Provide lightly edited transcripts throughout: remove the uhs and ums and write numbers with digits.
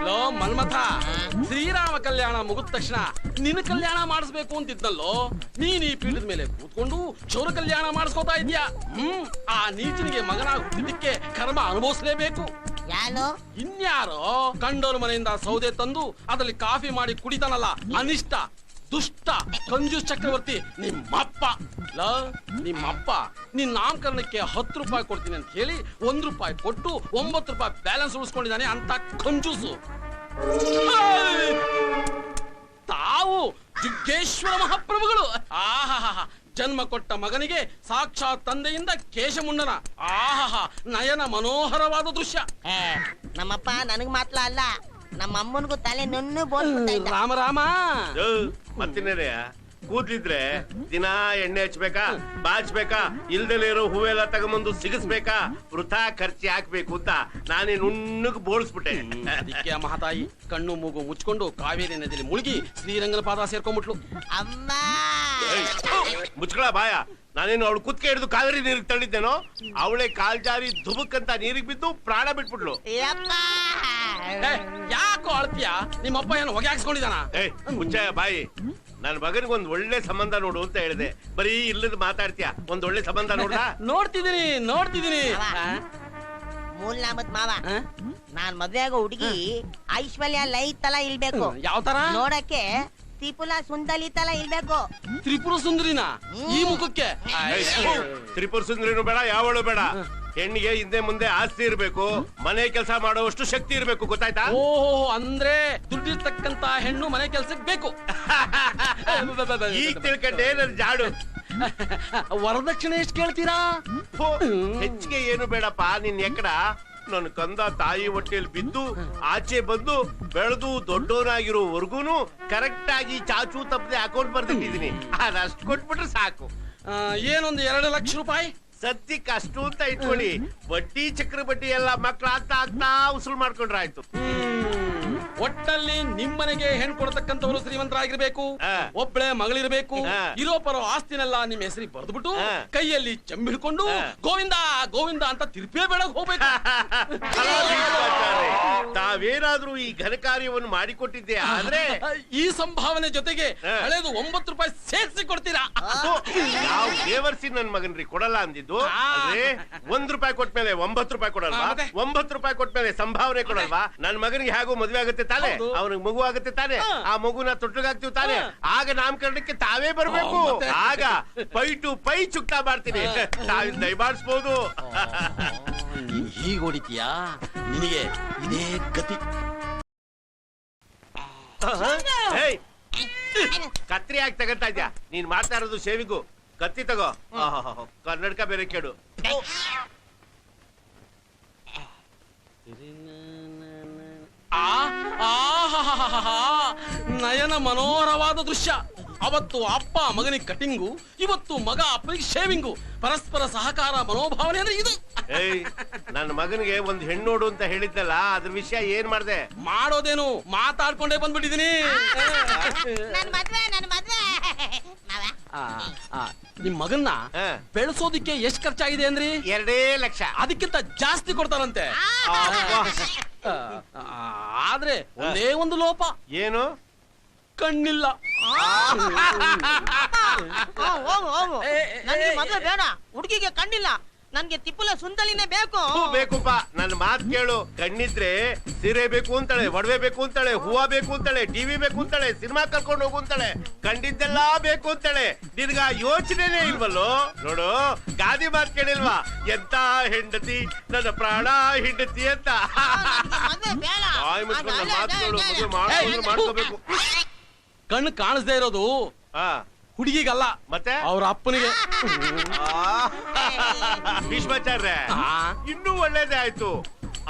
Low Manmatha, Shriram ಕಲ್ಯಾಣ ಮುಗಿದ ತಕ್ಷಣ ನಿನ್ನ ಕಲ್ಯಾಣ ಮಾಡಿಸ್ಬೇಕು ಅಂತಿದ್ನಲ್ಲೋ, ನೀನ್ ಈ ಪೀಠದ ಮೇಲೆ ಕೂತ್ಕೊಂಡು ಚೌರ ಕಲ್ಯಾಣ ಮಾಡಿಸ್ಕೋತಾ ಇದ್ಯಾ. ಆ ನೀಚನಿಗೆ ಮಗನಾಗಿ ಹುಟ್ಟಿದ್ದಕ್ಕೆ ಕರ್ಮ ಅನುಭವಿಸ್ಲೇಬೇಕು. ಇನ್ಯಾರೋ ಕಂಡೋರ್ ಮನೆಯಿಂದ ಸೌದೆ ತಂದು ಅದರಲ್ಲಿ ಕಾಫಿ ಮಾಡಿ ಕುಡಿತಾನಲ್ಲ, ಅನಿಷ್ಟ ದುಷ್ಟ ಕಂಜೂಸ್ ಚಕ್ರವರ್ತಿ ನಿಮ್ಮಪ್ಪ. ನಿಮ್ಮಪ್ಪ ನಿನ್ ನಾಮಕರಣಕ್ಕೆ 10 ರೂಪಾಯಿ ಕೊಡ್ತೀನಿ ಅಂತ ಹೇಳಿ 1 ರೂಪಾಯಿ ಕೊಟ್ಟು 9 ರೂಪಾಯಿ ಬ್ಯಾಲೆನ್ಸ್ ಉಳಿಸ್ಕೊಂಡಿದ್ದಾನೆ ಅಂತ ಕಂಜೂಸು. ತಾವು ಜುಗ್ಗೇಶ್ವರ ಮಹಾಪ್ರಭುಗಳು. ಆಹಾಹಾ, ಜನ್ಮ ಕೊಟ್ಟ ಮಗನಿಗೆ ಸಾಕ್ಷಾತ್ ತಂದೆಯಿಂದ ಕೇಶಮುಂಡನ. ಆಹಾಹಾ, ನಯನ ಮನೋಹರವಾದ ದೃಶ್ಯ. ನಮ್ಮಪ್ಪ ನನಗ್ ಮಾತ್ರ ಅಲ್ಲ, ನಮ್ಮ ಅಮ್ಮನಿಗೂ ತಲೆ ನುಣ್ಣು ಬೋಲ್ಬಿಟ್ಟೈತೆ. ರಾಮ ರಾಮ. ಮತ್ತಿನ್ನೇನೆ ಕೂದ್ಲಿದ್ರೆ ದಿನ ಎಣ್ಣೆ ಹಚ್ಬೇಕಾ, ಬಾಚ್ಬೇಕಾ, ಇಲ್ದಲೇ ಇರೋ ಹೂವೆಲ್ಲ ತಗೊಂಬಂದು ಸಿಗಿಸ್ಬೇಕಾ, ವೃಥಾ ಖರ್ಚಿ ಹಾಕ್ಬೇಕು ಅಂತ ನಾನೇ ನುಣ್ಣಗ್ ಬೋಳ್ಸ್ಬಿಟ್ಟೆ. ಅದಕ್ಕೆ ಮಹಾತಾಯಿ ಕಣ್ಣು ಮೂಗು ಮುಚ್ಕೊಂಡು ಕಾವೇರಿ ನದಿಯಲ್ಲಿ ಮುಳುಗಿ ಶ್ರೀರಂಗನ ಪಾದ ಸೇರ್ಕೊಂಡ್ಬಿಟ್ಲು. ಅಮ್ಮ ಮುಚ್ಕೊಳ ಬಾಯ. ನಾನೇನು ಅವಳು ಕುತ್ಕೆ ಹಿಡಿದು ಕಾವೇರಿ ನೀರಿಗೆ ತಳ್ಳಿದ್ದೇನೋ, ಅವಳೆ ಕಾಲ್ ಜಾರಿ ಧುಬುಕ್ ಅಂತ ನೀರಿಗೆ ಬಿದ್ದು ಪ್ರಾಣ ಬಿಟ್ಬಿಟ್ಲು. ಯಾಕೋ ಅಳ್ತೀಯ? ನಿಮ್ಮಪ್ಪ ಏನು ಹೊಗೆ ಹಾಕ್ಸ್ಕೊಂಡಿದಾನ? ಮುಚ್ಚಯ ಬಾಯಿ. ನನ್ ಮಗನಿಗೆ ಒಂದ್ ಒಳ್ಳೆ ಸಂಬಂಧ ನೋಡು ಅಂತ ಹೇಳಿದೆ, ಬರೀ ಇಲ್ಲದ ಮಾತಾಡ್ತೀಯ. ಒಂದ್ ಒಳ್ಳೆ ಸಂಬಂಧ ನೋಡ್ದ? ನೋಡ್ತಿದೀನಿ. ಮೂಲ್ ನಾಮದ್ ಮಾವ, ನಾನ್ ಮದ್ವೆ ಆಗೋ ಹುಡುಗಿ ಐಶ್ವರ್ಯ ಲೈ ತರ ಇಲ್ಬೇಕು. ಯಾವ ತರ? ನೋಡಕ್ಕೆ ತ್ರಿಪುರ ಸುಂದರಿ ತರ ಇಲ್ಬೇಕು. ತ್ರಿಪುರ ಸುಂದರಿನ ಈ ಮುಖಕ್ಕೆ? ತ್ರಿಪುರ ಸುಂದರಿನೂ ಬೇಡ, ಯಾವಳು ಬೇಡ. ಹೆಣ್ಣಿಗೆ ಹಿಂದೆ ಮುಂದೆ ಆಸ್ತಿ ಇರ್ಬೇಕು, ಮನೆ ಕೆಲಸ ಮಾಡುವಷ್ಟು ಶಕ್ತಿ ಇರ್ಬೇಕು, ಗೊತ್ತಾಯ್ತಾ? ಓಹೋ, ಅಂದ್ರೆ ದುಡ್ಡಿರ್ತಕ್ಕಂತ ಹೆಣ್ಣು ಮನೆ ಕೆಲ್ಸಕ್ಕೆ ಬೇಕು. ಈಗ ತಿಳ್ಕೊಂಡೆ ನನ್ ಜಾಡು. ವರದಕ್ಷಿಣೆ ಎಷ್ಟು ಕೇಳ್ತೀರಾ? ಹೆಚ್ಚಿಗೆ ಏನು ಬೇಡಪ್ಪ. ನಿನ್ ಎಕ್ಕಡ ನನ್ ಕಂದ ತಾಯಿ ಹೊಟ್ಟೆಯಲ್ಲಿ ಬಿದ್ದು ಆಚೆ ಬಂದು ಬೆಳೆದು ದೊಡ್ಡವನಾಗಿರೋವರ್ಗೂನು ಕರೆಕ್ಟ್ ಆಗಿ ಚಾಚು ತಪ್ಪದೆ ಅಕೌಂಟ್ ಬರ್ದಿಟ್ಟಿದೀನಿ. ಅದಷ್ಟು ಕೊಟ್ಬಿಟ್ರೆ ಸಾಕು. ಏನೊಂದು 2 ಲಕ್ಷ ರೂಪಾಯಿ ಸದ್ಯಕ್ಕೆ ಅಷ್ಟು ಅಂತ ಇಟ್ಕೊಳ್ಳಿ. ಬಡ್ಡಿ ಚಕ್ರ ಬಡ್ಡಿ ಎಲ್ಲ ಮಕ್ಳು ಆಗ್ತಾ ಉಸುಲ್ ಮಾಡ್ಕೊಂಡ್ರೆ ಆಯ್ತು. ಒಟ್ಟಲ್ಲಿ ನಿಮ್ಮನೆಗೆ ಹೆಣ್ಣು ಕೊಡ್ತಕ್ಕಂಥವ್ರು ಶ್ರೀಮಂತರಾಗಿರ್ಬೇಕು, ಒಬ್ಬಳೆ ಮಗಳಿರ್ಬೇಕು. ಇರೋ ಪರೋ ಆಸ್ತಿನೆಲ್ಲ ನಿಮ್ಮ ಹೆಸರಿಗೆ ಬರೆದ್ಬಿಟ್ಟು ಕೈಯಲ್ಲಿ ಚಂಬಿಡ್ಕೊಂಡು ಗೋವಿಂದ ಗೋವಿಂದ ಅಂತ ತಿರುಪೇ ಬೆಳಗ್ ಹೋಗ್ಬೇಕು. ತಾವೇನಾದ್ರೂ ಈ ಘನ ಕಾರ್ಯವನ್ನು ಮಾಡಿಕೊಟ್ಟಿದ್ದೆ ಆದ್ರೆ ಈ ಸಂಭಾವನೆ ಜೊತೆಗೆ ಹಳೇದು 9 ರೂಪಾಯಿ ಸೇರಿಸಿ ಕೊಡ್ತೀರಾ? ಯಾವ ದೇವರ್ಸಿ ನನ್ ಮಗನ್ರಿ ಕೊಡಲ್ಲ ಅಂದಿದ್ದು. ಅಂದ್ರೆ 1 ರೂಪಾಯಿ ಕೊಟ್ಮೇಲೆ 9 ರೂಪಾಯಿ ಕೊಡಲ್ವಾ? 9 ರೂಪಾಯಿ ಕೊಟ್ಮೇಲೆ ಸಂಭಾವನೆ ಕೊಡಲ್ವಾ? ನನ್ ಮಗನಿಗೆ ಹೇಗೂ ಮದ್ವೆ ಆಗುತ್ತೆ ತಾನೆ, ಅವನಿಗೆ ಮಗು ಆಗುತ್ತೆ ತಾನೆ, ಆ ಮಗುನ ತೊಟ್ಟಿಗಾಗ್ತೀವಿ ತಾನೆ, ಆಗ ನಾಮಕರಣಕ್ಕೆ ತಾವೇ ಬರ್ಬೇಕು. ಆಗ ಪೈ ಟು ಪೈ ಚುಕ್ತಾ ಮಾಡ್ತೀನಿ, ತಾವಿಂದ ದಯಮಾಡಿಸ್ಬೋದು. ಹೀಗೆ ಹೊಡಿತೀಯಾ? ನಿನಗೆ ಇದೇ ಗತಿ. ಕತ್ರಿ ಆಗಿ ತಗಂತ ಇದ್ಯಾ ನೀನ್ ಮಾಡ್ತಾ ಇರೋದು? ಶೇವಿಗೂ ಕತ್ತಿ ತಗೋ. ಕನ್ನಡಕ ಬೇರೆ ಕೇಳು. ನಯನ ಮನೋಹರವಾದ ದೃಶ್ಯ. ಅವತ್ತು ಅಪ್ಪ ಮಗನಿಗೆ ಕಟಿಂಗು, ಇವತ್ತು ಮಗ ಅಪ್ಪನಿಗೆ ಶೇವಿಂಗು. ಪರಸ್ಪರ ಸಹಕಾರ ಮನೋಭಾವನೆ ಅಂದ್ರೆ ಇದು. ನನ್ನ ಮಗನಿಗೆ ಒಂದ್ ಹೆಣ್ಣೋಡು ಅಂತ ಹೇಳಿದ್ದಲ್ಲ, ಅದ್ರ ವಿಷಯ ಏನ್ ಮಾಡ್ದೆ? ಮಾಡೋದೇನು, ಮಾತಾಡ್ಕೊಂಡೇ ಬಂದ್ಬಿಟ್ಟಿದೀನಿ. ನಿಮ್ ಮಗನ್ನ ಬೆಳೆಸೋದಿಕ್ಕೆ ಎಷ್ಟ್ ಖರ್ಚಾಗಿದೆ ಅಂದ್ರಿ? 2 ಲಕ್ಷ. ಅದಕ್ಕಿಂತ ಜಾಸ್ತಿ ಕೊಡ್ತಾರಂತೆ. ಆದ್ರೆ ಒಂದೇ ಒಂದು ಲೋಪ. ಏನು? ಕಣ್ಣಿಲ್ಲ. ನನ್ಗೆ ಮದುವೆ ಬೇಡ, ಹುಡುಗಿಗೆ ಕಣ್ಣಿಲ್ಲ, ನನ್ಗೆ ತಿಪ್ಪಲ ಸುಂದಲಿನೇ ಬೇಕು. ಬೇಕುಪ್ಪ, ನನ್ ಮಾತ್ ಕೇಳು. ಕಣ್ಣಿದ್ರೆ ಸೀರೆ ಬೇಕು ಅಂತಾಳೆ, ಒಡವೆ ಬೇಕು ಅಂತಾಳೆ, ಹೂವ ಬೇಕು ಅಂತಾಳೆ, ಟಿವಿ ಬೇಕು ಅಂತಾಳೆ, ಸಿನಿಮಾ ಕರ್ಕೊಂಡು ಹೋಗು ಅಂತಾಳೆ, ಕಂಡಿದ್ದೆಲ್ಲ ಬೇಕು ಅಂತಾಳೆ. ನಿನ್ಗ ಯೋಚನೆನೇ ಇಲ್ವಲ್ಲೋ? ನೋಡು, ಗಾದಿ ಮಾತ್ ಕೇಳಿಲ್ವಾ? ಎಂತ ಹೆಂಡತಿ ನನ್ನ ಪ್ರಾಣ ಹೆಂಡತಿ ಅಂತ. ಮಾತುಗಳು ಮಾಡ್ಕೋಬೇಕು. ಕಣ್ಣು ಕಾಣಿಸ್ದೇ ಇರೋದು ಹುಡುಗಿಗಲ್ಲ, ಮತ್ತೆ ಅವ್ರ ಅಪ್ಪನಿಗೆ. ಭೀಷ್ಮಾಚಾರ್ಯ, ಇನ್ನೂ ಒಳ್ಳೇದೇ ಆಯ್ತು.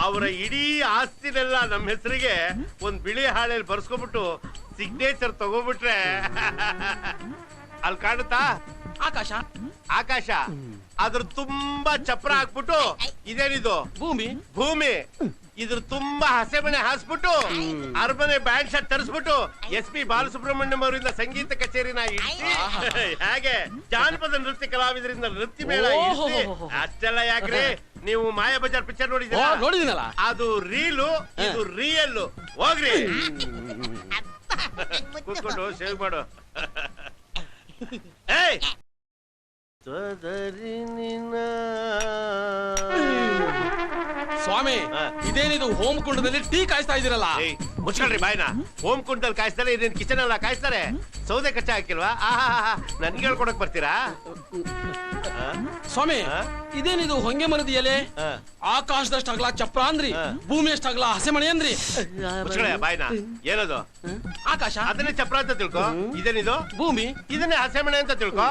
ಅವರ ಇಡೀ ಆಸ್ತಿನೆಲ್ಲ ನಮ್ಮ ಹೆಸರಿಗೆ ಒಂದ್ ಬಿಳಿ ಹಾಳೆಯಲ್ಲಿ ಬರ್ಸ್ಕೊಬಿಟ್ಟು ಸಿಗ್ನೇಚರ್ ತಗೋಬಿಟ್ರೆ ಅಲ್ಲಿ ಕಾಣುತ್ತಾ? ಆಕಾಶ ಆಕಾಶ ಅದ್ರ ತುಂಬಾ ಚಪ್ರ ಹಾಕ್ಬಿಟ್ಟು ಇದೇನಿದು? ಭೂಮಿ. ಭೂಮಿ ಇದ್ರ ತುಂಬಾ ಹಸೆಮಣೆ ಹಾಸ್ಬಿಟ್ಟು ಅರಮನೆ ಬ್ಯಾಂಡ್ ಶರ್ಟ್ ತರಿಸ್ಬಿಟ್ಟು SP ಬಾಲಸುಬ್ರಹ್ಮಣ್ಯಂ ಅವರಿಂದ ಸಂಗೀತ ಕಚೇರಿನ ಇಡಿಸಿ, ಹಾಗೆ ಜಾನಪದ ನೃತ್ಯ ಕಲಾವಿದರಿಂದ ನೃತ್ಯ ಮೇಳ ಇಡಿಸಿ, ಅಷ್ಟೆಲ್ಲ ಯಾಕ್ರೆ ನೀವು ಮಾಯಾ ಬಜಾರ್ ಪಿಕ್ಚರ್ ನೋಡಿದ್ದೀರಾ? ನೋಡಿದಿನಲ್ಲ. ಅದು ರೀಲು, ಇದು ರಿಯಲ್. ಹೋಗ್ರಿ ಕೂತ್ಕೊಂಡು ಸೇವ್ ಮಾಡು. ಏಯ್ ಸ್ವಾಮಿ, ಇದೇನಿದು ಹೋಮ್ ಕುಂಡದಲ್ಲಿ ಟೀ ಕಾಯಿಸ್ತಾ ಇದೀರಲ್ಲ? ಮುಚ್ಕೊಳ್ರಿ ಬಾಯ್ನ. ಹೋಮ್ ಕುಂಡದಲ್ಲಿ ಕಾಯಿಸ್ತಾರೆ, ಇದೇನ್ ಕಿಚನ್ ಎಲ್ಲ ಕಾಯಿಸ್ತಾರೆ. ಸೌದೆ ಕಚ್ಚಾ ಹಾಕಿಲ್ವಾ? ನನ್ಗೆ ಹೇಳ್ಕೊಡಕ್ ಬರ್ತೀರಾ? ಸ್ವಾಮಿ, ಇದೇನಿದು ಹೊಂಗೆ ಮರದ ಎಲೆ? ಆಕಾಶದಷ್ಟು ಅಗಲ ಚಪ್ರ ಅಂದ್ರಿ, ಭೂಮಿ ಅಷ್ಟು ಅಗಲ ಹಸೆಮಣೆ ಅಂದ್ರಿ. ಮುಚ್ಕೊಳ ಬಾಯ್ನ. ಏನದು? ಆಕಾಶ. ಅದನ್ನೇ ಚಪ್ರ ಅಂತ ತಿಳ್ಕೊ. ಇದೇನಿದು? ಭೂಮಿ. ಇದನ್ನೇ ಹಸೆಮಣೆ ಅಂತ ತಿಳ್ಕೊ.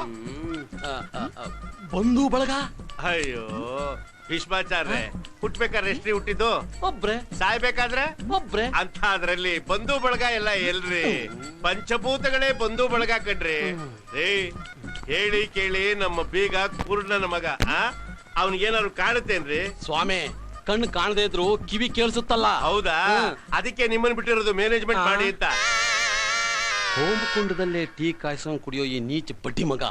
ಬಂಧು ಬಳಗ. ಅಯ್ಯೋ ಭೀಷ್ಮಾಚಾರ್ಯ, ಹುಟ್ಬೇಕಾದ್ರೆ ಎಷ್ಟ್ರಿ ಹುಟ್ಟಿದ್ದು? ಒಬ್ರೆ. ಸಾಯ್ಬೇಕಾದ್ರೆ ಒಬ್ರೆ. ಅಂತ ಅದ್ರಲ್ಲಿ ಬಂಧು ಬಳಗ ಎಲ್ಲ ಎಲ್ರಿ? ಪಂಚಭೂತಗಳೇ ಬಂಧು ಬಳಗ ಕಣ್ರಿ. ಹೇಳಿ ಕೇಳಿ ನಮ್ಮ ಬೀಗ ಪೂರ್ಣನ ಮಗ, ಅವನಿಗೇನಾದ್ರು ಕಾಣುತ್ತೇನ್ರಿ? ಸ್ವಾಮಿ, ಕಣ್ಣು ಕಾಣದೇ ಇದ್ರು ಕಿವಿ ಕೇಳಿಸುತ್ತಲ್ಲ. ಹೌದಾ? ಅದಕ್ಕೆ ನಿಮ್ಮನ್ ಬಿಟ್ಟಿರೋದು ಮ್ಯಾನೇಜ್ಮೆಂಟ್ ಮಾಡಿ ಅಂತ. ಹೋಮಕುಂಡದಲ್ಲೇ ಟೀ ಕಾಯಿಸ್ಕೊಂಡ್ ಕುಡಿಯೋ ಈ ನೀಚ ಬಡ್ಡಿ ಮಗ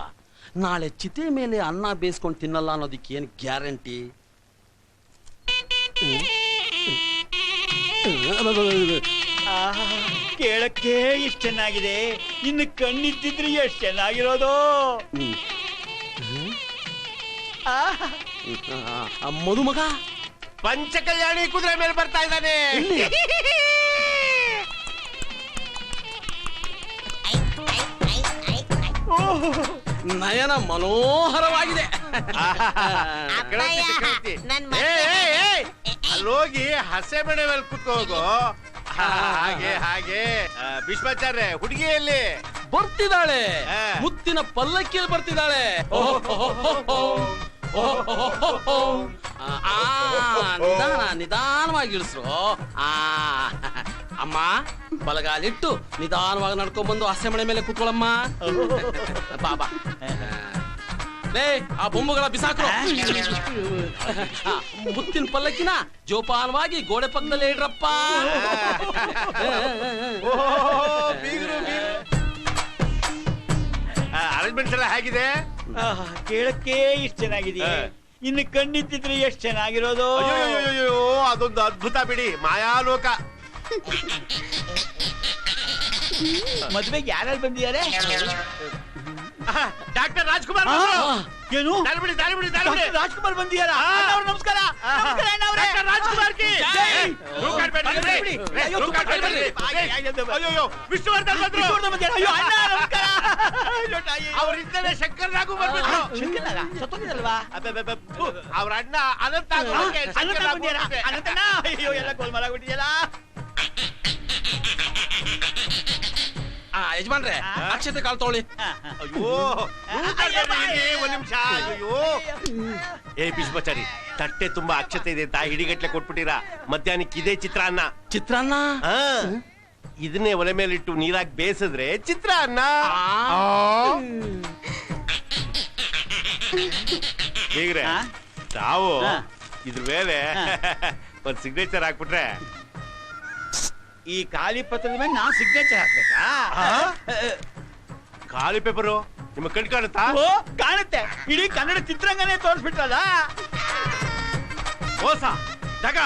ನಾಳೆ ಚಿತೆ ಮೇಲೆ ಅನ್ನ ಬೇಯಿಸ್ಕೊಂಡು ತಿನ್ನಲ್ಲ ಅನ್ನೋದಕ್ಕೆ ಏನ್ ಗ್ಯಾರಂಟಿ? ಕೇಳಕ್ಕೆ ಇಷ್ಟ ಚೆನ್ನಾಗಿದೆ, ಇನ್ನು ಕಣ್ಣಿದ್ದಿದ್ರೆ ಎಷ್ಟು ಚೆನ್ನಾಗಿರೋದು. ಮದುಮಗ ಪಂಚಕಲ್ಯಾಣಿ ಕುದುರೆ ಮೇಲೆ ಬರ್ತಾ ಇದ್ದಾನೆ. ನಯನ ಮನೋಹರವಾಗಿದೆ. ಅಲ್ಲೋಗಿ ಹಸೆ ಮನೆ ಮೇಲೆ ಕುತ್ಕೋಗು. ಹಾಗೆ ಹಾಗೆ. ಭೀಷ್ಮಾಚಾರ್ಯ, ಹುಡುಗಿಯಲ್ಲಿ ಬರ್ತಿದ್ದಾಳೆ, ಮುತ್ತಿನ ಪಲ್ಲಕ್ಕಿಯಲ್ಲಿ ಬರ್ತಿದ್ದಾಳೆ. ನಿಧಾನ ನಿಧಾನವಾಗಿ ಇಳಿಸ್ರು. ಅಮ್ಮ, ಬಲಗಾಲಿಟ್ಟು ನಿಧಾನವಾಗಿ ನಡ್ಕೊಂಡ್ ಬಂದು ಹಸೆ ಮನೆ ಮೇಲೆ ಕೂತ್ಕೊಳ್ಳಮ್ಮ. ಬಾಬಾ, ಲೇ ಆ ಬೊಂಬುಗಳ ಬಿಸಾಕ್ರು. ಮುತ್ತಿನ ಪಲ್ಲಕ್ಕಿನ ಜೋಪಾನವಾಗಿ ಗೋಡೆ ಪಕ್ಕದಲ್ಲೇ ಇಡ್ರಪ್ಪ. ಅರೇಂಜ್ಮೆಂಟ್ಸ್ ಎಲ್ಲ ಹೇಗಿದೆ? ಕೇಳಕ್ಕೆ ಇಷ್ಟ ಚೆನ್ನಾಗಿದೆ, ಇನ್ನು ಕಣ್ಣಿದ್ದಿದ್ರೆ ಎಷ್ಟು ಚೆನ್ನಾಗಿರೋದು. ಅಯ್ಯೋ, ಅದೊಂದು ಅದ್ಭುತ ಬಿಡಿ, ಮಾಯಾಲೋಕ. ಮದ್ವೆಗೆ ಯಾರು ಬಂದಿದ್ದಾರೆ? ಡಾಕ್ಟರ್ ರಾಜ್ಕುಮಾರ್. ಏನು? ರಾಜ್ಕುಮಾರ್ ಬಂದಿದ್ದಾರಾ? ನಮಸ್ಕಾರ. ರಾಜ್ಕುಮಾರ್ ಕಿ ವಿಷ್ಣುವರ್ಧನ್ ಬಂದ್ರು. ಅವರಿದ್ದರೆ ಶಂಕರ್ ನಾಗು ಬರ್ಬೇಕು. ಸತ್ತೋಗಿದಲ್ವಾ? ಅವ್ರ ಅಣ್ಣ ಅನಂತ ಅನಂತಣ್ಣ. ಅಯ್ಯೋ, ಎಲ್ಲ ಗೋಲ್ಮಾಲ್ ಆಗ್ಬಿಟ್ಟಿದೆಯಲ್ಲ. ಯಜಮಾನ್ರೆ, ಅಕ್ಷತೆ ಕಾಲ್ ತೊಗೊಳ್ಳಿ. ಅಯ್ಯೋ, ಒಂದ್ ನಿಮಿಷ. ಅಯ್ಯೋ, ಏ ಭೀಷ್ಮಾಚಾರಿ, ತಟ್ಟೆ ತುಂಬಾ ಅಕ್ಷತೆ ಇದೆ ಅಂತ ಹಿಡಿಗಟ್ಲೆ ಕೊಟ್ಬಿಟ್ಟಿರಾ. ಮಧ್ಯಾಹ್ನಕ್ಕೆ ಇದೇ ಚಿತ್ರಾನ್ನ. ಚಿತ್ರಾನ್ನ? ಇದನ್ನೇ ಒಲೆ ಮೇಲಿಟ್ಟು ನೀರಾಗಿ ಬೇಯಿಸಿದ್ರೆ ಚಿತ್ರಾನ್ನ. ಹೇಗ್ರೆ ತಾವು ಇದ್ರ ಮೇಲೆ ಒಂದ್ ಸಿಗ್ನೇಚರ್ ಹಾಕ್ಬಿಟ್ರೆ? ಈ ಖಾಲಿ ಪತ್ರದ ಮೇಲೆ ನಾವು ಸಿಗ್ನೇಚರ್ ಹಾಕ್ಬೇಕಾ? ಖಾಲಿ ಪೇಪರು ನಿಮ್ಮ ಕಣ್ ಕಾಣುತ್ತಾ? ಓ, ಕಾಣುತ್ತೆ. ಇಡೀ ಕನ್ನಡ ಚಿತ್ರರಂಗನೇ ತೋರಿಸ್ಬಿಟ್ಟಲ್ಲ. ಮೋಸ, ಜಗ,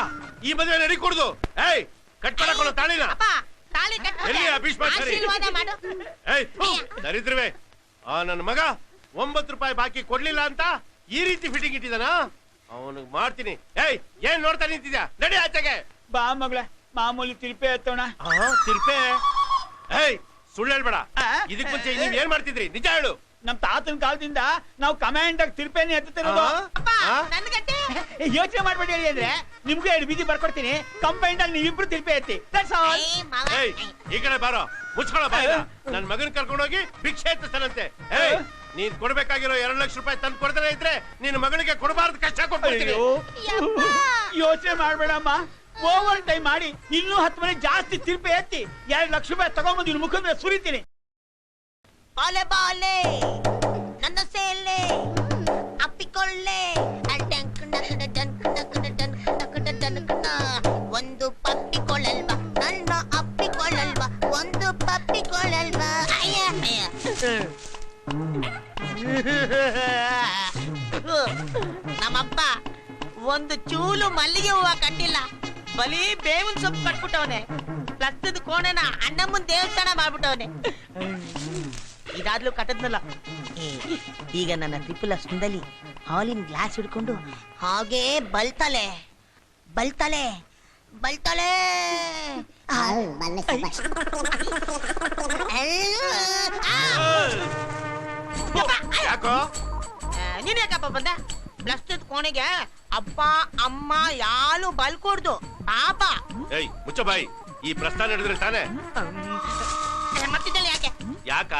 ಈ ಮದುವೆ ನಡಿ ಕೊಡುದು. ಏಯ್, ಕಟ್ ಮಾಡಕೊಳ್ಳೋ ತಾಳಿನ ಎಲ್ಲಿ? ಭೀಷ್ಮಾಚಾರಿ, ದರಿದ್ರವೇ, ನನ್ನ ಮಗ 9 ರೂಪಾಯಿ ಬಾಕಿ ಕೊಡ್ಲಿಲ್ಲ ಅಂತ ಈ ರೀತಿ ಫಿಟ್ಟಿಂಗ್ ಇಟ್ಟಿದಾನ. ಅವನಿಗೆ ಮಾಡ್ತೀನಿ. ಏಯ್, ಏನ್ ನೋಡ್ತಾ ನಿಂತಿದ್ಯಾ? ನಡಿ ಆಚೆಗೆ. ಬಾ ಮಗಳ, ಮಾಮೂಲಿ ತಿರುಪೆ ಎತ್ತೋಣ. ತಿರ್ಪೆ? ಏಯ್, ಸುಳ್ಳು ಹೇಳ್ಬೇಡ. ಇದಕ್ ಮುಂಚೆ ನೀವ್ ಏನ್ ಮಾಡ್ತಿದ್ರಿ? ನಿಜ ಹೇಳು. ನಮ್ ತಾತನ ಕಾಲದಿಂದ ನಾವು ಕಮಾಂಡ್ ಆಗಿ ತಿರುಪೆನೆ ಎತ್ತುತ್ತಿರೋದು. ಯೋಚನೆ ಮಾಡ್ಬೇಡಿ ಹೇಳಿ ಅಂದ್ರೆ ನಿಮ್ಗೆ 2 ಬೀದಿ ಬರ್ಕೊಡ್ತೀನಿ. ಕಂಪೈಂಡ್ ಅಲ್ಲಿ ನೀವಿಬ್ರು ತಿರುಪೆ ಎತ್ತಿ. ಏಯ್, ಈ ಕಡೆ ಬಾರೋ, ಮುಚ್ಕೊಳ್ಳೋ ಬಾಯ. ನನ್ ಮಗನ್ ಕರ್ಕೊಂಡೋಗಿ ಭಿಕ್ಷೆ ಎತ್ತಿಸ್ತಾನಂತೆ. ಏಯ್, ನೀನ್ ಕೊಡ್ಬೇಕಾಗಿರೋ 2 ಲಕ್ಷ ರೂಪಾಯಿ ತಂದು ಕೊಡ್ತಾನೆ ಇದ್ರೆ ನಿನ್ನ ಮಗಳಿಗೆ ಕೊಡಬಾರ್ದು, ಕಷ್ಟ ಕೊಡ್ತೀನಿ. ಯೋಚನೆ ಮಾಡ್ಬೇಡಮ್ಮ, ಓವರ್ ಟೈಮ್ ಮಾಡಿ ಇನ್ನೂ 10 ಮನೆ ಜಾಸ್ತಿ ತಿರುಪೆ ಎತ್ತಿ 2 ಲಕ್ಷ ರೂಪಾಯಿ ತಗೊಂಡ್ಬಂದು ನಿನ್ ಮುಖದ ಮೇಲೆ ಸುರಿತೀನಿ. ಬಾಲೆ ಬಾಲೆ ನನ್ನ ಸೇಲೆ ಅಪ್ಪಿಕೊಳ್ಳೆ ಒಂದು ಪಪ್ಪಿಕೊಳ್ಳಲ್ವಾ, ನನ್ನ ಅಪ್ಪಿಕೊಳ್ಳಲ್ವಾ, ಒಂದು ಪಪ್ಪಿಕೊಳ್ಳಲ್ವಾ. ನಮ್ಮಪ್ಪ ಒಂದು ಚೂಲು ಮಲ್ಲಿಗೆ ಹೂವ ಕಟ್ಟಿಲ್ಲ, ಬರೀ ಬೇವಿನ ಸೊಪ್ಪು ಕಟ್ಬಿಟ್ಟವನೆ. ಪ್ಲಸ್ತದ ಕೋಣೆನ ಅಣ್ಣಮ್ಮನ ದೇವಸ್ಥಾನ ಮಾಡ್ಬಿಟ್ಟವನೆ. ಇದಾದ್ಲೂ ಕಟ್ಟದ್ನಲ್ಲ. ಈಗ ನನ್ನ ತ್ರಿಪುಲ ಸುಂದಲಿ ಹಾಲಿನ ಗ್ಲಾಸ್ ಹಿಡ್ಕೊಂಡು ಹಾಗೇ ಬಲ್ತಾಳೆ ಬಲ್ತಾಳೆ ಬಲ್ತಾಳೆ. ಯಾಕೋ ನೀನ್ ಯಾಕಪ್ಪ ಬಂದ? ಪ್ಲಸ್ತದ ಕೋಣೆಗೆ ಅಪ್ಪ ಅಮ್ಮ ಯಾರು ಬಲ್ಕೊಡ್ದು ಪಾಪ. ಏಯ್ ಮುಚ್ಚ ಬಾಯಿ, ಈ ಪ್ರಸ್ಥಾನ ಹಿಡಿದ್ರೆ ತಾನೆ. ಮತ್ತಿದ್ದಲ್ಲಿ ಯಾಕೆ? ಯಾಕ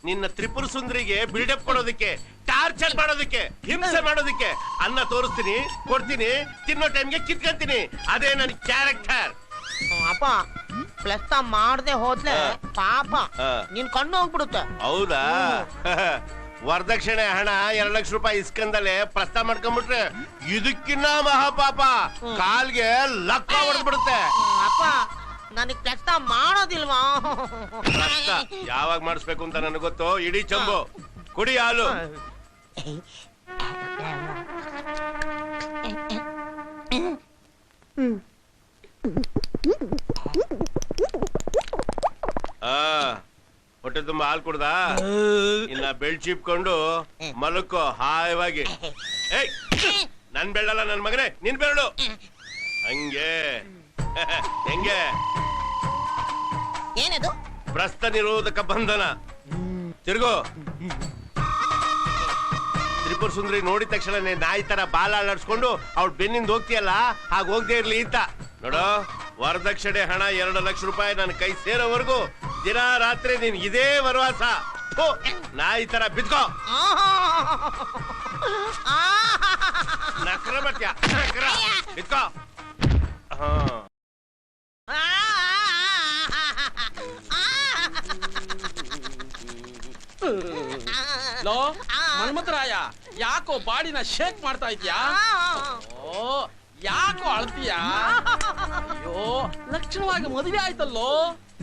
ನಿನ್ನ ತ್ರಿಪುರ ಸುಂದರಿಗೆ ಬಿಲ್ಡಪ್ ಕೊಡೋದಕ್ಕೆ, ಟಾರ್ಚರ್ ಮಾಡೋದಕ್ಕೆ, ಹಿಂಸೆ ಮಾಡೋದಕ್ಕೆ. ಅನ್ನ ತೋರಿಸ್ತೀನಿ, ಕೊಡ್ತೀನಿ, ತಿನ್ನೋ ಟೈಮ್ಗೆ ಕಿತ್ಕೊಂತೀನಿ. ಅದೇ ನನ್ನ ಕ್ಯಾರೆಕ್ಟರ್. ಅಪ್ಪ ಪ್ಲಸ್ತ ಮಾಡದೆ ಹೋದ್ಲೆ ಪಾಪ ನಿನ್ ಕಣ್ಣು ಹೋಗ್ಬಿಡುತ್ತೆ. ಹೌದಾ? ವರದಕ್ಷಿಣೆ ಹಣ 2 ಲಕ್ಷ ರೂಪಾಯಿ ಇಸ್ಕಂದಲೆ ಪ್ರಸ್ತಾವ ಮಾಡ್ಕೊಂಡ್ಬಿಟ್ರೆ ಇದಕ್ಕಿನ್ನ ಮಹಾಪಾಪ. ಕಾಲ್ಗೆ ಲಕ್ಕ ಹೊಡೆದ್ಬಿಡುತ್ತೆ. ಅಪ್ಪ ನನಗ್ ಪ್ಲಸ್ತ ಮಾಡೋದಿಲ್ವಾ? ಯಾವಾಗ ಮಾಡಿಸ್ಬೇಕು ಅಂತ ನನಗೆ ಗೊತ್ತು. ಇಡೀ ಚಂಬು ಕುಡಿ ಹಾಲು. ಹೊಟ್ಟೆ ತುಂಬಾ ಹಾಲು ಕುಡ್ದ? ಇಲ್ಲ ಬೆಳ್ ಚಿಪ್ಕೊಂಡು ಮಲಕ್ಕೋ ಹಾಯವಾಗಿ. ಏಯ್ ನನ್ ಬೆಳ್ಳಲ್ಲ ನನ್ ಮಗನೇ, ನಿನ್ ಬೆರಳು. ಹಂಗೆ ಹೆಂಗೆ? ಏನದು? ಪ್ರಸ್ತ ನಿರೋಧಕ ಬಂಧನ. ತಿರ್ಗೋ. ತ್ರಿಪುರ ಸುಂದರಿ ನೋಡಿದ ತಕ್ಷಣನೇ ನಾಯಿ ತರ ಬಾಲ ಅಲ್ಲಾಡ್ಸ್ಕೊಂಡು ಅವ್ಳ ಬೆನ್ನಿಂದ ಹೋಗ್ತೀಯಲ್ಲ, ಹಾಗ ಹೋಗದೆ ಇರ್ಲಿ ಅಂತ ನೋಡೋ. ವರದಕ್ಷಿಣೆ ಹಣ 2 ಲಕ್ಷ ರೂಪಾಯಿ ನನ್ನ ಕೈ ಸೇರೋವರೆಗೂ ದಿನ ರಾತ್ರಿ ನೀನ್ ಇದೇ ವರವಾಸ. ನಾಯಿ ತರ ಬಿದ್ಕೋ. ನಕ್ರ ಬತ್ಯ ನಕ್ರ ಬಿದ್ಕೋ. ಲೋ ಮನ್ಮಥರಾಯ, ಯಾಕೋ ಬಾಡಿನ ಶೇಕ್ ಮಾಡ್ತಾ ಇದ್ಯಾ? ಓ ಯಾಕೋ ಅಳ್ತೀಯಾ? ಅಯ್ಯೋ ಲಕ್ಷಣವಾಗಿ ಮದುವೆ ಆಯ್ತಲ್ಲೋ.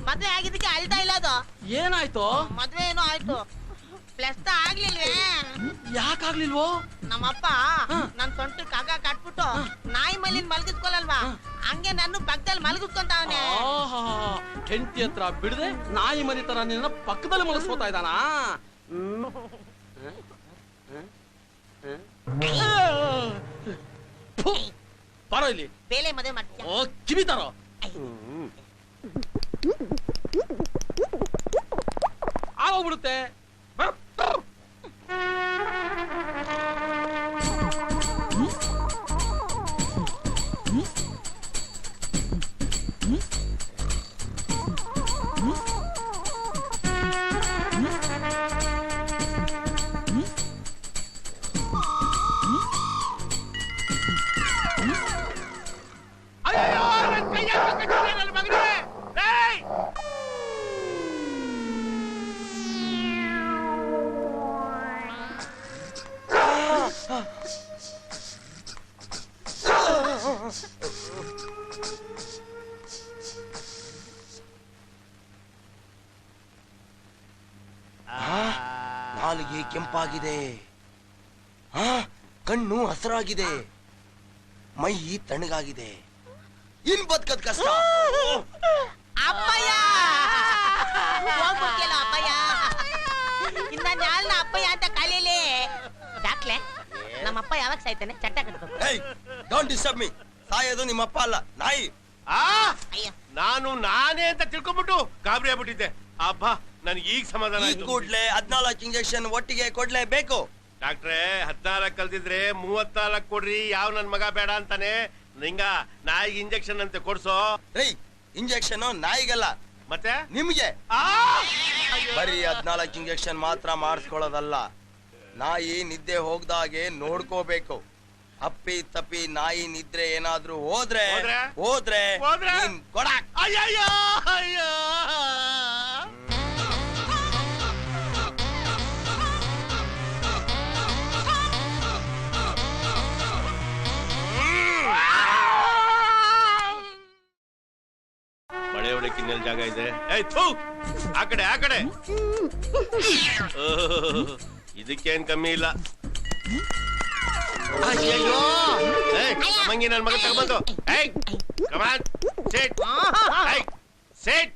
ಮದ್ವೆ ಆಗಿದ್ದಕ್ಕೆ ಅಳ್ತಾ ಇಲ್ಲ. ಅದು ಏನಾಯ್ತು? ಮದ್ವೆ ಏನೋ ಆಯ್ತು, ಪ್ಲಸ್ತ ಆಗ್ಲಿಲ್ವೇ? ಯಾಕಾಗ್ಲಿಲ್ವೋ? ನಮ್ಮಪ್ಪ ನನ್ ಸೊಂಟ ಕಾಗ ಕಟ್ಬಿಟ್ಟು ನಾಯಿ ಮಲ್ಲಿನ್ ಮಲಗಿಸ್ಕೊಳಲ್ವಾ, ಹಂಗೆ ನಾನು ಪಕ್ಕದಲ್ಲಿ ಮಲಗಿಸ್ಕೊಂತಾವನೆ. ಹೆಂಡತಿ ಹತ್ರ ಬಿಡದೆ ನಾಯಿ ಮರಿ ತರ ನಿನ್ನ ಪಕ್ಕದಲ್ಲಿ ಮಲಗಿಸ್ಕೋತಾ ಇದ್ದಾನ. ಬರೋ ಇಲ್ಲಿ. ಬೇಲೆ ಮದುವೆ ಮಾಡ್ತೀಯ? ಓ ಕಿವಿ ತರೋ. ಆಗೋಗ್ಬಿಡುತ್ತೆ. ನಾಲಿಗೆ ಕೆಂಪಾಗಿದೆ, ಕಣ್ಣು ಹಸಿರಾಗಿದೆ, ಮೈ ತಣ್ಣಗಾಗಿದೆ. ಇನ್ ಬದುಕದ್ ಕಷ್ಟ. ಅಪ್ಪಯ್ಯ ಹೋಗ್ಬಿಡ್ತಿಯಲ್ಲ ಅಪ್ಪಯ್ಯ. ಇನ್ನ ನಾಲ್ನ ಅಪ್ಪಯ್ಯ ಅಂತ ಕಲೀಲಿ. ಡಾಕ್ಲೆ ನಮ್ಮಪ್ಪ ಯಾವಾಗ ಸಾಯ್ತಾನೆ? ಚಟ್ಟ ಕಟ್ಬೇಕು. Don't disturb me. ಸಾಯೋದು ನಿಮ್ಮಪ್ಪ ಅಲ್ಲ, ನಾಯಿ. ನಾನು ನಾನೇ ಅಂತ ತಿಳ್ಕೊಂಡ್ಬಿಟ್ಟು ಗಾಬರಿ ಆಗ್ಬಿಟ್ಟಿದ್ದೆ. ಅಬ್ಬಾ ನನ್ಗೆ ಈಗ ಸಮಾಧಾನ ಆಯ್ತು. ಕೂಡ್ಲೆ 14 ಇಂಜೆಕ್ಷನ್ ಒಟ್ಟಿಗೆ ಕೊಡ್ಲೇಬೇಕು. ಡಾಕ್ಟ್ರೆ 14 ಕಲ್ತಿದ್ರೆ 34 ಕೊಡ್ರಿ. ಯಾವ ನನ್ ಮಗ ಬೇಡ ಅಂತಾನೆ. ನಿಂಗ ನಾಯಿಗೆ ಇಂಜೆಕ್ಷನ್ ಅಂತ ಕೊಡ್ಸೋ. ಇಂಜೆಕ್ಷನ್ ನಾಯಿಗಲ್ಲ, ಮತ್ತೆ ನಿಮ್ಗೆ. ಬರೀ 14 ಇಂಜೆಕ್ಷನ್ ಮಾತ್ರ ಮಾಡಿಸ್ಕೊಳ್ಳೋದಲ್ಲ, ನಾಯಿ ನಿದ್ದೆ ಹೋಗ್ದಾಗೆ ನೋಡ್ಕೋಬೇಕು. ಅಪ್ಪಿ ತಪ್ಪಿ ನಾಯಿ ನಿದ್ರೆ ಏನಾದ್ರೂ ಹೋದ್ರೆ ನೀನ್ ಕೊಡಾಕ್. ಅಯ್ಯಯ್ಯೋ ಅಯ್ಯೋ. ಮಳೆ ಹೊಡಕ್ಕೆ ಇನ್ನೆಲ್ಲ ಜಾಗ ಇದೆ? ಆ ಕಡೆ ಇದಕ್ಕೇನ್ ಕಮ್ಮಿ ಇಲ್ಲ. ಅಯ್ಯಯ್ಯೋ ಮಂಗಿ ನನ್ ಮಗ ತಗೊಂಬಂದು ಏಯ್ ಕಮಾನ್ ಸಿಟ್ ಏಯ್ ಸಿಟ್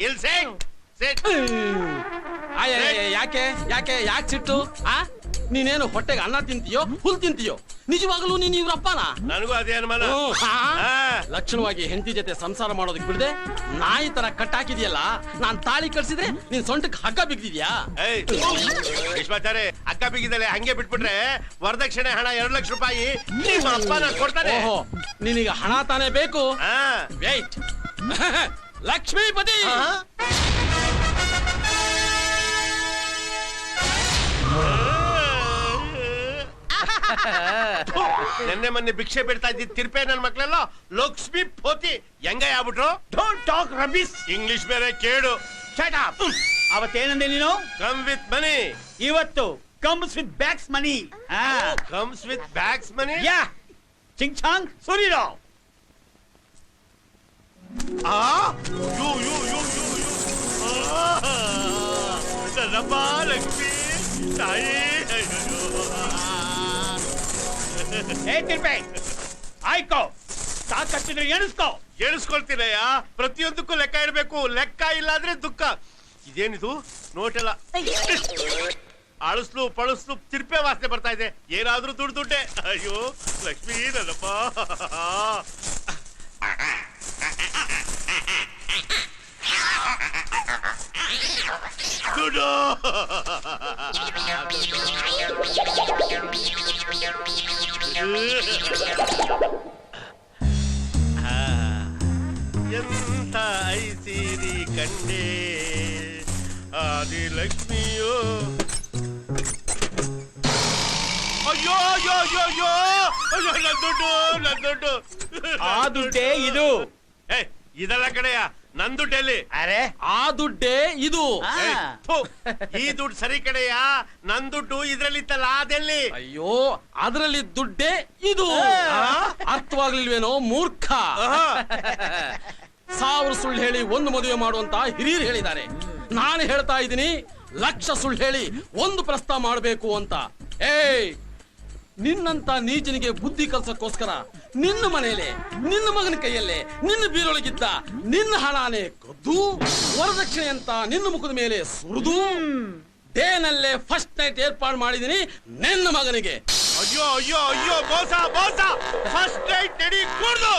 ಇಲ್ ಸಿಟ್ ಸಿಟ್ ಯಾಕೆ ಯಾಕೆ ಯಾಕೆ ಸಿಟ್ಟು ಆ ನೀನೇನು ಹೊಟ್ಟೆಗೆ ಅನ್ನ ತಿಂತೀಯೋ ಹುಲ್ ತಿಂತೀಯೋ ನಿಜವಾಗ್ಲೂ ನೀನ್ ಇವ್ರಪ್ಪನ ನನಗೂ ಅದೇ ಅನುಮಾನ ಲಕ್ಷಣವಾಗಿ ಹೆಂಡತಿ ಜೊತೆ ಸಂಸಾರ ಮಾಡೋದಕ್ಕೆ ಬಿಡದೆ ನಾಯಿ ತರ ಕಟ್ಟಾಕಿದ್ಯಲ್ಲ ನಾನ್ ತಾಳಿ ಕಟ್ಸಿದ್ರೆ ನೀನ್ ಸೊಂಟಕ್ಕೆ ಹಗ್ಗ ಬಿಗ್ದಿದ್ಯಾ ವಿಶ್ವಾಚಾರ್ಯ ಅಕ್ಕ ಬಿಗಿದಲೆ ಹಂಗೆ ಬಿಟ್ಬಿಟ್ರೆ ವರದಕ್ಷಿಣೆ ಹಣ 2 ಲಕ್ಷ ರೂಪಾಯಿ ನಿಮ್ಮ ಅಪ್ಪನ ಕೊಡ್ತಾನೆ. ಓಹೋ ನಿನಗೆ ಹಣ ತಾನೇ ಬೇಕು. ಹಾ ವೇಟ್ ಲಕ್ಷ್ಮೀಪತಿ ನೆನ್ನೆ ಮೊನ್ನೆ ಭಿಕ್ಷೆ ಬಿಡ್ತಾ ಇದ್ದಿದ್ ತಿರ್ಪೆ ನನ್ ಮಕ್ಳೆಲ್ಲ ಲಕ್ಷ್ಮಿ ಪೋತಿ ಹೆಂಗ ಆಗ್ಬಿಟ್ರು. Don't talk rubbish. ಇಂಗ್ಲಿಷ್ ಬೇರೆ ಕೇಳು. Shut up. ಅವತ್ತೇನಂದೆ ನೀನು? Come with money. ಇವತ್ತು comes with bags money. Comes with bags money. ಯಾ ಚಿಂಗ್ ಚಾಂಗ್ ಸುರಿರಾವ್. You you you you you ನನ್ನಪ್ಪ ಲಕ್ಷ್ಮಿ ತಾಯಿ. ಏ ತಿರ್ಪೆ ಆಯ್ಕೋ ಸಾಕಷ್ಟಿದ್ರೆ ಎಣಿಸ್ಕೋ. ಎಣಿಸ್ಕೊಳ್ತೀನಯ್ಯ, ಪ್ರತಿಯೊಂದಕ್ಕೂ ಲೆಕ್ಕ ಇಡ್ಬೇಕು. ಲೆಕ್ಕ ಇಲ್ಲ ಅಂದ್ರೆ ದುಃಖ. ಇದೇನಿದು ನೋಟೆಲ್ಲ ಅಳಸ್ಲು ಪಳಸ್ಲು ತಿರ್ಪೆ ವಾಸನೆ ಬರ್ತಾ ಇದೆ. ಏನಾದ್ರೂ ದುಡ್ಡೆ. ಅಯ್ಯೋ ಲಕ್ಷ್ಮಿ ನನ್ನಪ್ಪ. ದುಡ್ಡು ಎಂತ ಐಸಿರಿ ಕಂಡೆ ಆದಿ ಲಕ್ಷ್ಮಿಯೋ. ಅಯ್ಯೋ ಅಯ್ಯೋ ಅಯ್ಯೋ ಅಯ್ಯೋ ಅಯ್ಯೋ ನನ್ ದುಡ್ಡು. ಆ ದುಡ್ಡೇ ಇದು. ಇದೆಲ್ಲ ಕಡೆಯ ನನ್ ದುಡ್ಡಲ್ಲಿ. ಅರೆ ಆ ದುಡ್ಡೇ ಇದು. ಈ ದುಡ್ಡು ಸರಿ ಕಡೆಯ, ನನ್ ದುಡ್ಡು ಇದ್ರಲ್ಲಿತ್ತಲ್ಲ ಅದೆಲ್ಲಿ. ಅಯ್ಯೋ ಅದರಲ್ಲಿ ದುಡ್ಡೇ ಇದು. ಅರ್ಥವಾಗ್ಲಿಲ್ವೇನೋ ಮೂರ್ಖ. 1000 ಸುಳ್ಳು ಹೇಳಿ 1 ಮದುವೆ ಮಾಡುವಂತ ಹಿರಿಯರು ಹೇಳಿದ್ದಾರೆ. ನಾನು ಹೇಳ್ತಾ ಇದ್ದೀನಿ 1,00,000 ಸುಳ್ಳು ಹೇಳಿ 1 ಪ್ರಸ್ತಾವ ಮಾಡಬೇಕು ಅಂತ. ಏಯ್ ನಿನ್ನಂತ ನೀಚನಿಗೆ ಬುದ್ಧಿ ಕಲ್ಸಕ್ಕೋಸ್ಕರ ನಿನ್ನ ಮನೆಯಲ್ಲೇ ನಿನ್ನ ಮಗನ ಕೈಯಲ್ಲೇ ನಿನ್ನ ಬೀರೊಳಗಿದ್ದ ನಿನ್ನ ಹಣಾನೇ ಕದ್ದು ವರದಕ್ಷಿಣೆ ಅಂತ ನಿನ್ನ ಮುಖದ ಮೇಲೆ ಸುರಿದು ಡೇನಲ್ಲೇ ಫಸ್ಟ್ ನೈಟ್ ಏರ್ಪಾಡು ಮಾಡಿದೀನಿ ನಿನ್ನ ಮಗನಿಗೆ. ಅಯ್ಯೋ ಅಯ್ಯೋ ಅಯ್ಯೋ ಮೋಸ ಮೋಸ. ಫಸ್ಟ್ ನೈಟ್ ನಡಿ ಕೂಡ್ದು.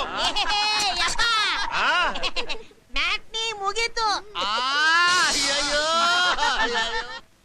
ಮ್ಯಾಟ್ನಿ ಮುಗೀತು. ಅಯ್ಯೋ